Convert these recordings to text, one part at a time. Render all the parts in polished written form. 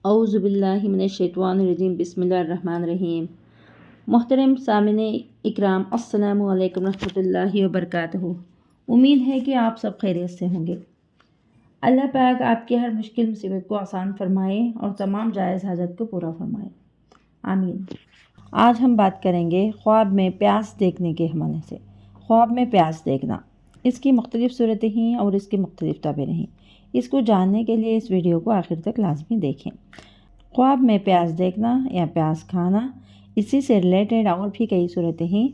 اعوذ باللہ من الشیطان الرجیم، بسم اللہ الرحمن الرحیم۔ محترم سامعین اکرام، السلام علیکم ورحمۃ اللہ وبرکاتہ۔ امید ہے کہ آپ سب خیریت سے ہوں گے۔ اللہ پاک آپ کی ہر مشکل مصیبت کو آسان فرمائے اور تمام جائز حاجت کو پورا فرمائے، آمین۔ آج ہم بات کریں گے خواب میں پیاس دیکھنے کے حوالے سے۔ خواب میں پیاس دیکھنا، اس کی مختلف صورتیں ہیں اور اس کی مختلف تعبیریں ہیں۔ اس کو جاننے کے لیے اس ویڈیو کو آخر تک لازمی دیکھیں۔ خواب میں پیاس دیکھنا یا پیاس کھانا، اسی سے ریلیٹڈ اور بھی کئی صورتیں ہیں۔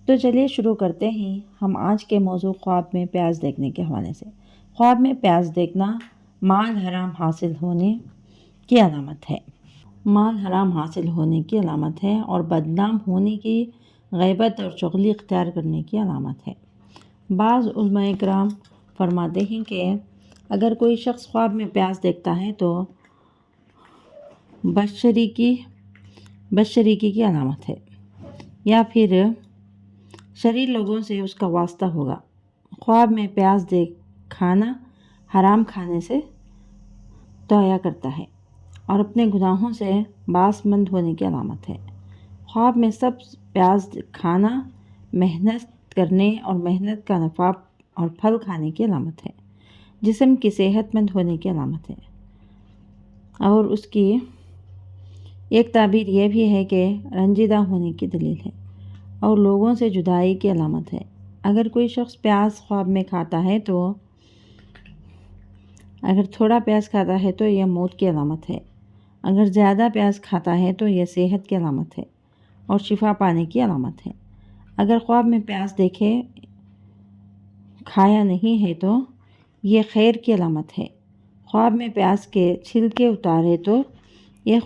تو چلیے شروع کرتے ہیں ہم آج کے موضوع خواب میں پیاس دیکھنے کے حوالے سے۔ خواب میں پیاس دیکھنا مال حرام حاصل ہونے کی علامت ہے۔ مال حرام حاصل ہونے کی علامت ہے اور بدنام ہونے کی، غیبت اور چغلی اختیار کرنے کی علامت ہے۔ بعض علماء کرام فرماتے ہیں کہ اگر کوئی شخص خواب میں پیاس دیکھتا ہے تو بدشریکی کی علامت ہے، یا پھر شریر لوگوں سے اس کا واسطہ ہوگا۔ خواب میں پیاس کھانا حرام کھانے سے توعیہ کرتا ہے اور اپنے گناہوں سے باس مند ہونے کی علامت ہے۔ خواب میں سب پیاس کھانا محنت کرنے اور محنت کا نفع اور پھل کھانے کی علامت ہے۔ جسم کی صحت مند ہونے کی علامت ہے، اور اس کی ایک تعبیر یہ بھی ہے کہ رنجیدہ ہونے کی دلیل ہے اور لوگوں سے جدائی کی علامت ہے۔ اگر کوئی شخص پیاس خواب میں کھاتا ہے تو اگر تھوڑا پیاس کھاتا ہے تو یہ موت کی علامت ہے، اگر زیادہ پیاس کھاتا ہے تو یہ صحت کی علامت ہے اور شفا پانے کی علامت ہے۔ اگر خواب میں پیاس دیکھے کھایا نہیں ہے تو یہ خیر کی علامت ہے۔ خواب میں پیاس کے چھلکے اتارے تو یہ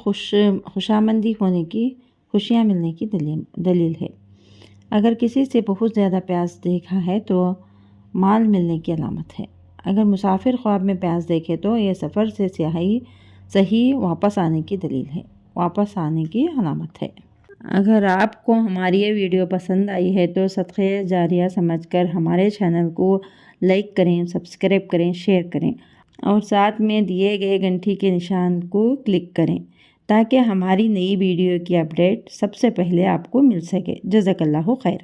خوشامندی ہونے کی، خوشیاں ملنے کی دلیل ہے۔ اگر کسی سے بہت زیادہ پیاس دیکھا ہے تو مال ملنے کی علامت ہے۔ اگر مسافر خواب میں پیاس دیکھے تو یہ سفر سے صحیح واپس آنے کی دلیل ہے، واپس آنے کی علامت ہے۔ اگر آپ کو ہماری یہ ویڈیو پسند آئی ہے تو صدقہ جاریہ سمجھ کر ہمارے چینل کو لائک کریں، سبسکرائب کریں، شیئر کریں اور ساتھ میں دیے گئے گھنٹی کے نشان کو کلک کریں تاکہ ہماری نئی ویڈیو کی اپڈیٹ سب سے پہلے آپ کو مل سکے۔ جزاک اللہ خیر۔